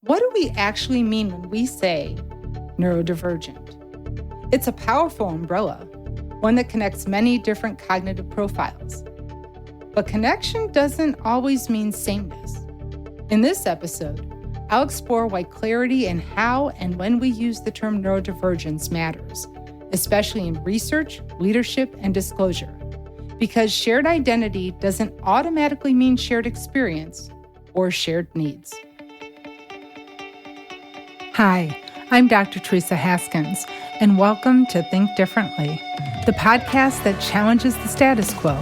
What do we actually mean when we say neurodivergent? It's a powerful umbrella, one that connects many different cognitive profiles. But connection doesn't always mean sameness. In this episode, I'll explore why clarity in how and when we use the term neurodivergence matters, especially in research, leadership, and disclosure. Because shared identity doesn't automatically mean shared experience or shared needs. Hi, I'm Dr. Theresa Haskins, and welcome to Think Differently, the podcast that challenges the status quo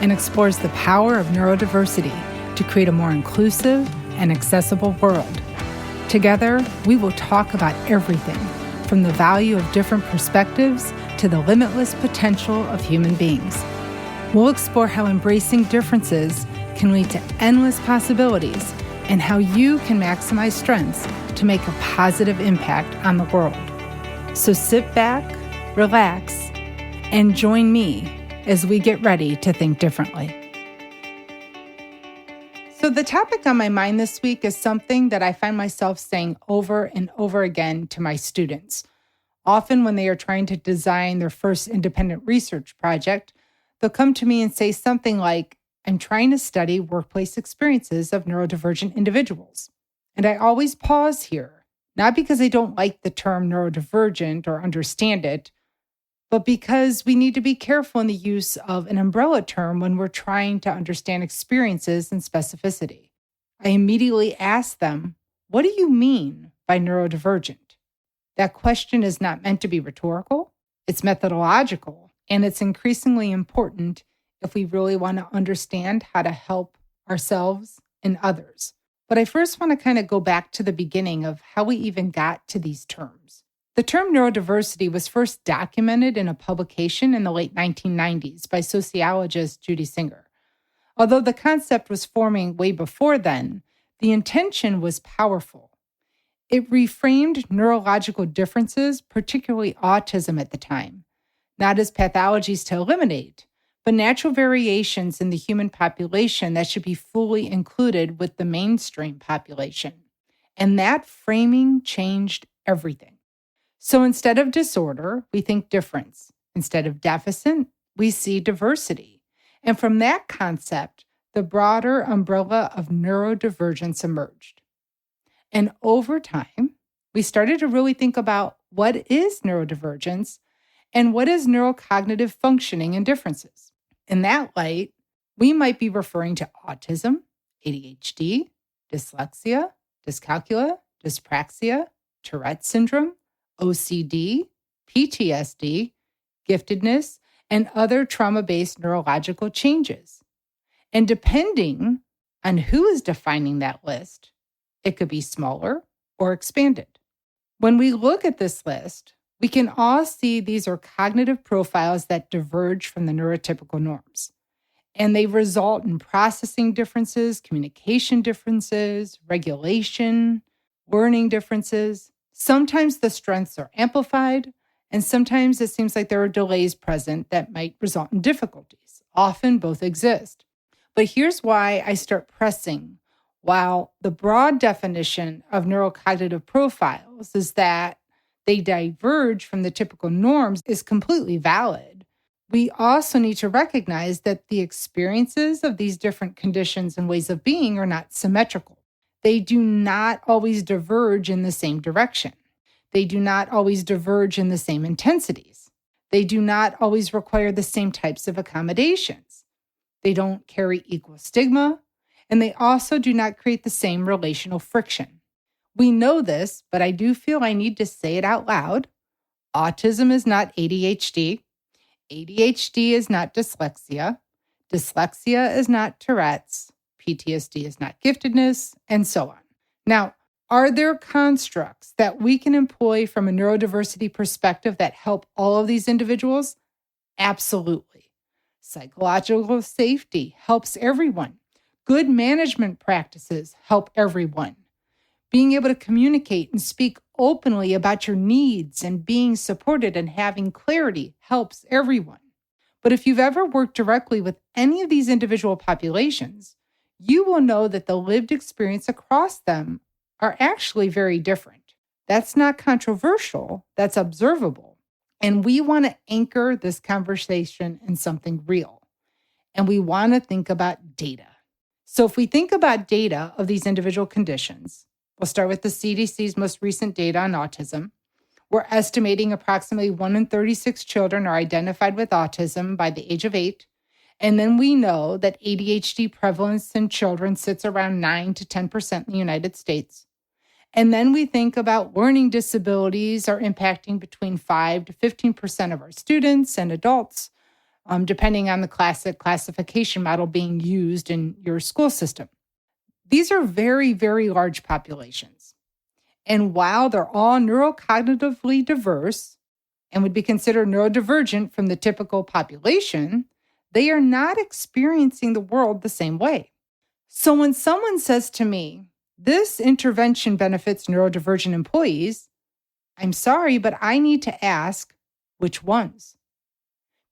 and explores the power of neurodiversity to create a more inclusive and accessible world. Together, we will talk about everything from the value of different perspectives to the limitless potential of human beings. We'll explore how embracing differences can lead to endless possibilities and how you can maximize strengths to make a positive impact on the world. So sit back, relax, and join me as we get ready to think differently. So the topic on my mind this week is something that I find myself saying over and over again to my students. Often when they are trying to design their first independent research project, they'll come to me and say something like, I'm trying to study workplace experiences of neurodivergent individuals. And I always pause here, not because I don't like the term neurodivergent or understand it, but because we need to be careful in the use of an umbrella term when we're trying to understand experiences and specificity. I immediately ask them, what do you mean by neurodivergent? That question is not meant to be rhetorical, it's methodological, and it's increasingly important if we really want to understand how to help ourselves and others. But I first want to kind of go back to the beginning of how we even got to these terms. The term neurodiversity was first documented in a publication in the late 1990s by sociologist Judy Singer. Although the concept was forming way before then, the intention was powerful. It reframed neurological differences, particularly autism at the time, not as pathologies to eliminate, but natural variations in the human population that should be fully included with the mainstream population. And that framing changed everything. So instead of disorder, we think difference. Instead of deficit, we see diversity. And from that concept, the broader umbrella of neurodivergence emerged. And over time, we started to really think about what is neurodivergence and what is neurocognitive functioning and differences. In that light, we might be referring to autism, ADHD, dyslexia, dyscalculia, dyspraxia, Tourette syndrome, OCD, PTSD, giftedness, and other trauma-based neurological changes. And depending on who is defining that list, it could be smaller or expanded. When we look at this list, we can all see these are cognitive profiles that diverge from the neurotypical norms. And they result in processing differences, communication differences, regulation, learning differences. Sometimes the strengths are amplified, and sometimes it seems like there are delays present that might result in difficulties. Often both exist. But here's why I start pressing. While the broad definition of neurocognitive profiles is that they diverge from the typical norms is completely valid, we also need to recognize that the experiences of these different conditions and ways of being are not symmetrical. They do not always diverge in the same direction. They do not always diverge in the same intensities. They do not always require the same types of accommodations. They don't carry equal stigma, and they also do not create the same relational friction. We know this, but I do feel I need to say it out loud. Autism is not ADHD. ADHD is not dyslexia. Dyslexia is not Tourette's. PTSD is not giftedness, and so on. Now, are there constructs that we can employ from a neurodiversity perspective that help all of these individuals? Absolutely. Psychological safety helps everyone. Good management practices help everyone. Being able to communicate and speak openly about your needs and being supported and having clarity helps everyone. But if you've ever worked directly with any of these individual populations, you will know that the lived experience across them are actually very different. That's not controversial, that's observable. And we want to anchor this conversation in something real. And we want to think about data. So if we think about data of these individual conditions, we'll start with the CDC's most recent data on autism. We're estimating approximately 1 in 36 children are identified with autism by the age of 8. And then we know that ADHD prevalence in children sits around 9 to 10% in the United States. And then we think about learning disabilities are impacting between 5 to 15% of our students and adults, depending on the classification model being used in your school system. These are very, very large populations. And while they're all neurocognitively diverse and would be considered neurodivergent from the typical population, they are not experiencing the world the same way. So when someone says to me, this intervention benefits neurodivergent employees, I'm sorry, but I need to ask, which ones?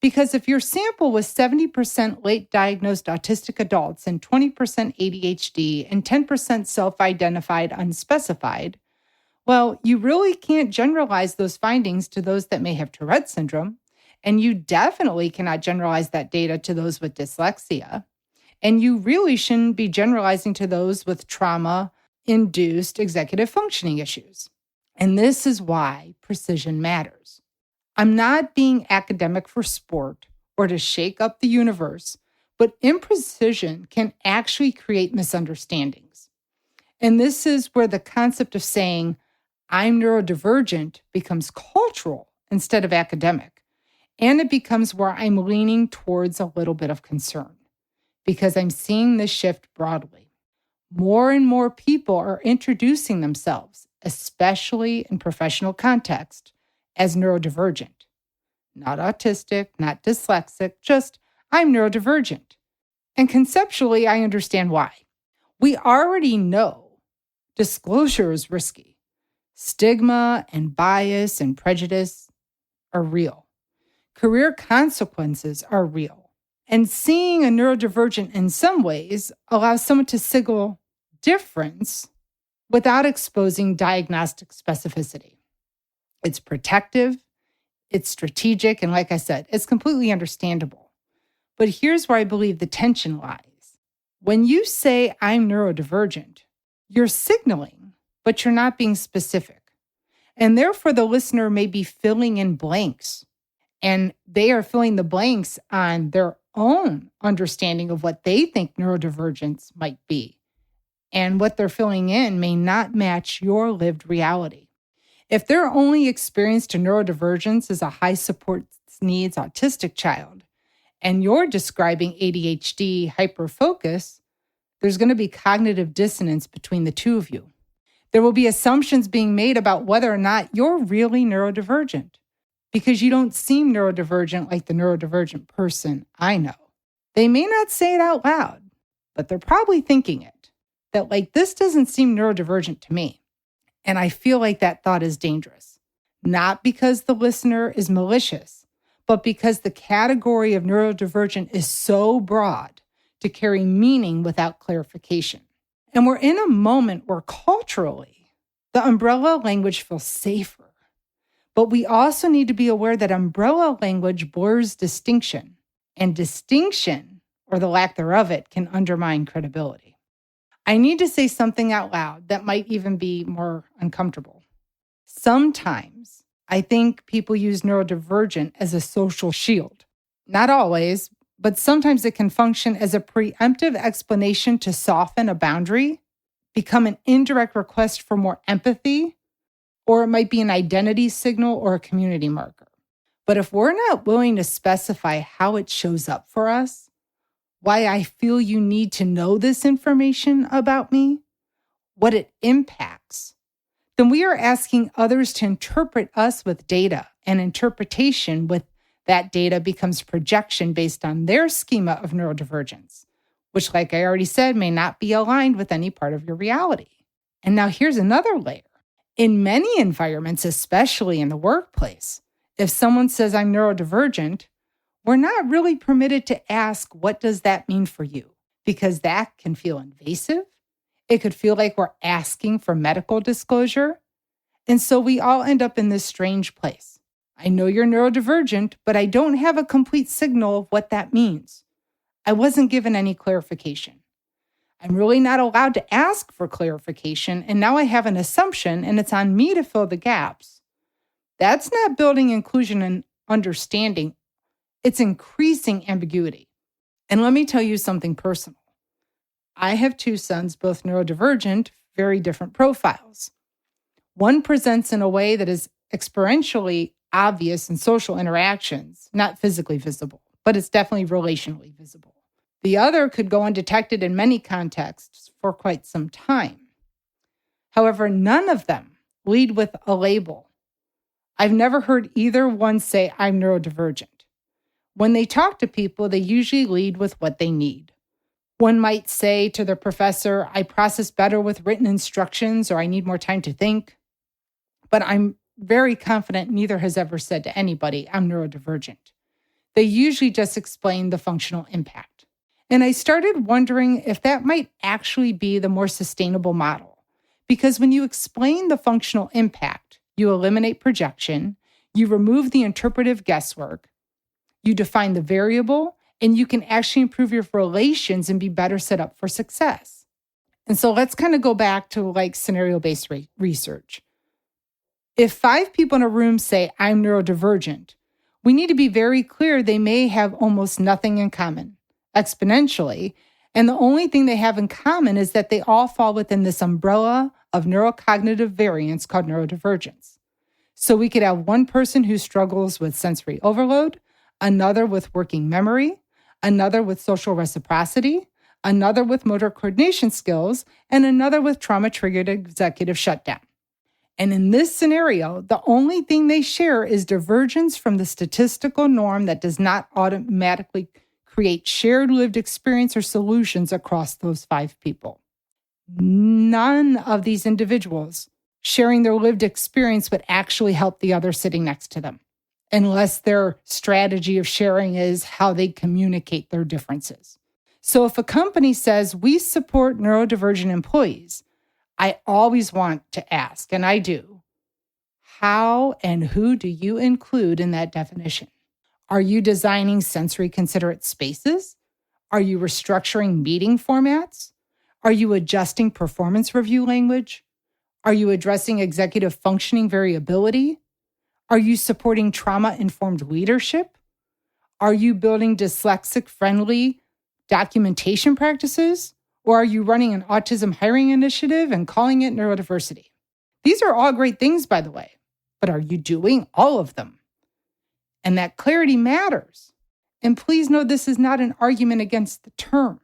Because if your sample was 70% late diagnosed autistic adults and 20% ADHD and 10% self-identified unspecified, well, you really can't generalize those findings to those that may have Tourette syndrome. And you definitely cannot generalize that data to those with dyslexia. And you really shouldn't be generalizing to those with trauma-induced executive functioning issues. And this is why precision matters. I'm not being academic for sport or to shake up the universe, but imprecision can actually create misunderstandings. And this is where the concept of saying, I'm neurodivergent becomes cultural instead of academic. And it becomes where I'm leaning towards a little bit of concern because I'm seeing this shift broadly. More and more people are introducing themselves, especially in professional context, as neurodivergent. Not autistic, not dyslexic, just I'm neurodivergent. And conceptually, I understand why. We already know disclosure is risky. Stigma and bias and prejudice are real. Career consequences are real. And seeing a neurodivergent in some ways allows someone to signal difference without exposing diagnostic specificity. It's protective, it's strategic, and like I said, it's completely understandable. But here's where I believe the tension lies. When you say I'm neurodivergent, you're signaling, but you're not being specific. And therefore, the listener may be filling in blanks. And they are filling the blanks on their own understanding of what they think neurodivergence might be. And what they're filling in may not match your lived reality. If their only experience to neurodivergence is a high support needs autistic child, and you're describing ADHD hyperfocus, there's going to be cognitive dissonance between the two of you. There will be assumptions being made about whether or not you're really neurodivergent because you don't seem neurodivergent like the neurodivergent person I know. They may not say it out loud, but they're probably thinking it, that like this doesn't seem neurodivergent to me. And I feel like that thought is dangerous, not because the listener is malicious, but because the category of neurodivergent is so broad to carry meaning without clarification. And we're in a moment where culturally, the umbrella language feels safer. But we also need to be aware that umbrella language blurs distinction, and distinction, or the lack thereof it, can undermine credibility. I need to say something out loud that might even be more uncomfortable. Sometimes I think people use neurodivergent as a social shield. Not always, but sometimes it can function as a preemptive explanation to soften a boundary, become an indirect request for more empathy, or it might be an identity signal or a community marker. But if we're not willing to specify how it shows up for us, why I feel you need to know this information about me, what it impacts, then we are asking others to interpret us with data, and interpretation with that data becomes projection based on their schema of neurodivergence, which, like I already said, may not be aligned with any part of your reality. And now here's another layer. In many environments, especially in the workplace, if someone says I'm neurodivergent, we're not really permitted to ask, what does that mean for you? Because that can feel invasive. It could feel like we're asking for medical disclosure. And so we all end up in this strange place. I know you're neurodivergent, but I don't have a complete signal of what that means. I wasn't given any clarification. I'm really not allowed to ask for clarification, and now I have an assumption, and it's on me to fill the gaps. That's not building inclusion and understanding. It's increasing ambiguity. And let me tell you something personal. I have two sons, both neurodivergent, very different profiles. One presents in a way that is experientially obvious in social interactions, not physically visible, but it's definitely relationally visible. The other could go undetected in many contexts for quite some time. However, none of them lead with a label. I've never heard either one say, I'm neurodivergent. When they talk to people, they usually lead with what they need. One might say to their professor, I process better with written instructions, or I need more time to think. But I'm very confident neither has ever said to anybody, I'm neurodivergent. They usually just explain the functional impact. And I started wondering if that might actually be the more sustainable model. Because when you explain the functional impact, you eliminate projection, you remove the interpretive guesswork, you define the variable, and you can actually improve your relations and be better set up for success. And so let's kind of go back to like scenario-based research. If 5 people in a room say, I'm neurodivergent, we need to be very clear they may have almost nothing in common, exponentially, and the only thing they have in common is that they all fall within this umbrella of neurocognitive variance called neurodivergence. So we could have one person who struggles with sensory overload, another with working memory, another with social reciprocity, another with motor coordination skills, and another with trauma-triggered executive shutdown. And in this scenario, the only thing they share is divergence from the statistical norm that does not automatically create shared lived experience or solutions across those 5 people. None of these individuals sharing their lived experience would actually help the other sitting next to them, unless their strategy of sharing is how they communicate their differences. So if a company says, we support neurodivergent employees, I always want to ask, and I do, how and who do you include in that definition? Are you designing sensory considerate spaces? Are you restructuring meeting formats? Are you adjusting performance review language? Are you addressing executive functioning variability? Are you supporting trauma-informed leadership? Are you building dyslexic-friendly documentation practices? Or are you running an autism hiring initiative and calling it neurodiversity? These are all great things, by the way, but are you doing all of them? And that clarity matters. And please know this is not an argument against the term.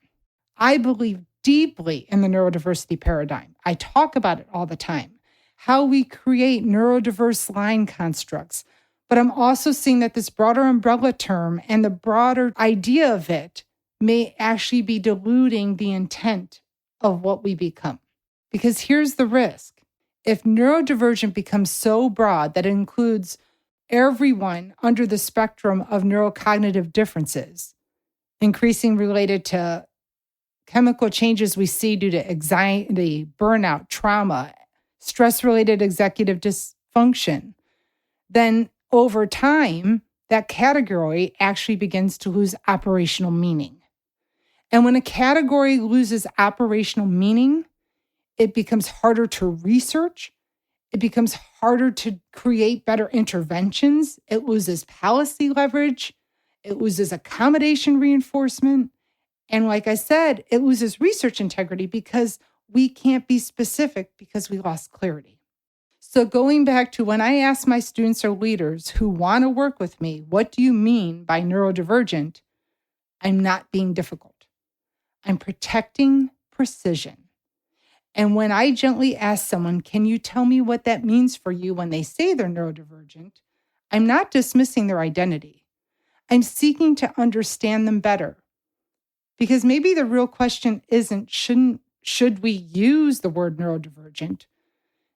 I believe deeply in the neurodiversity paradigm. I talk about it all the time, how we create neurodiverse line constructs. But I'm also seeing that this broader umbrella term and the broader idea of it may actually be diluting the intent of what we become. Because here's the risk. If neurodivergent becomes so broad that it includes everyone under the spectrum of neurocognitive differences, increasing related to chemical changes we see due to anxiety, burnout, trauma, stress-related executive dysfunction, then over time, that category actually begins to lose operational meaning. And when a category loses operational meaning, it becomes harder to research. It becomes harder to create better interventions. It loses policy leverage. It loses accommodation reinforcement. And like I said, it loses research integrity because we can't be specific because we lost clarity. So going back to when I ask my students or leaders who want to work with me, what do you mean by neurodivergent? I'm not being difficult. I'm protecting precision. And when I gently ask someone, can you tell me what that means for you when they say they're neurodivergent? I'm not dismissing their identity. I'm seeking to understand them better. Because maybe the real question isn't, should we use the word neurodivergent?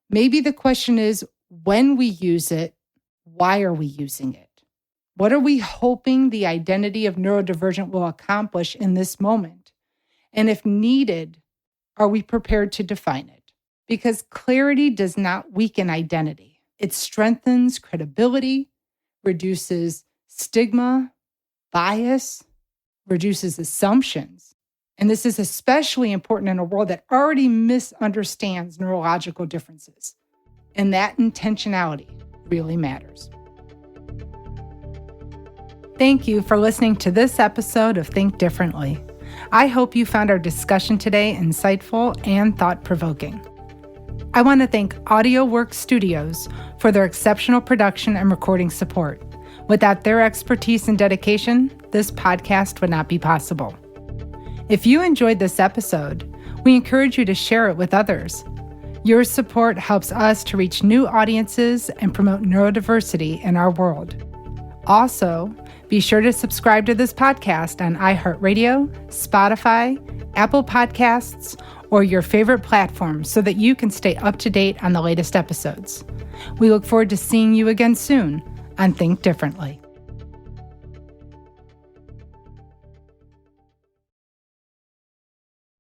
Maybe the question is, when we use it, why are we using it? What are we hoping the identity of neurodivergent will accomplish in this moment? And if needed, are we prepared to define it? Because clarity does not weaken identity. It strengthens credibility, reduces stigma, bias, reduces assumptions. And this is especially important in a world that already misunderstands neurological differences. And that intentionality really matters. Thank you for listening to this episode of Think Differently. I hope you found our discussion today insightful and thought-provoking. I want to thank AudioWorks Studios for their exceptional production and recording support. Without their expertise and dedication, this podcast would not be possible. If you enjoyed this episode, we encourage you to share it with others. Your support helps us to reach new audiences and promote neurodiversity in our world. Also, be sure to subscribe to this podcast on iHeartRadio, Spotify, Apple Podcasts, or your favorite platform so that you can stay up to date on the latest episodes. We look forward to seeing you again soon on Think Differently.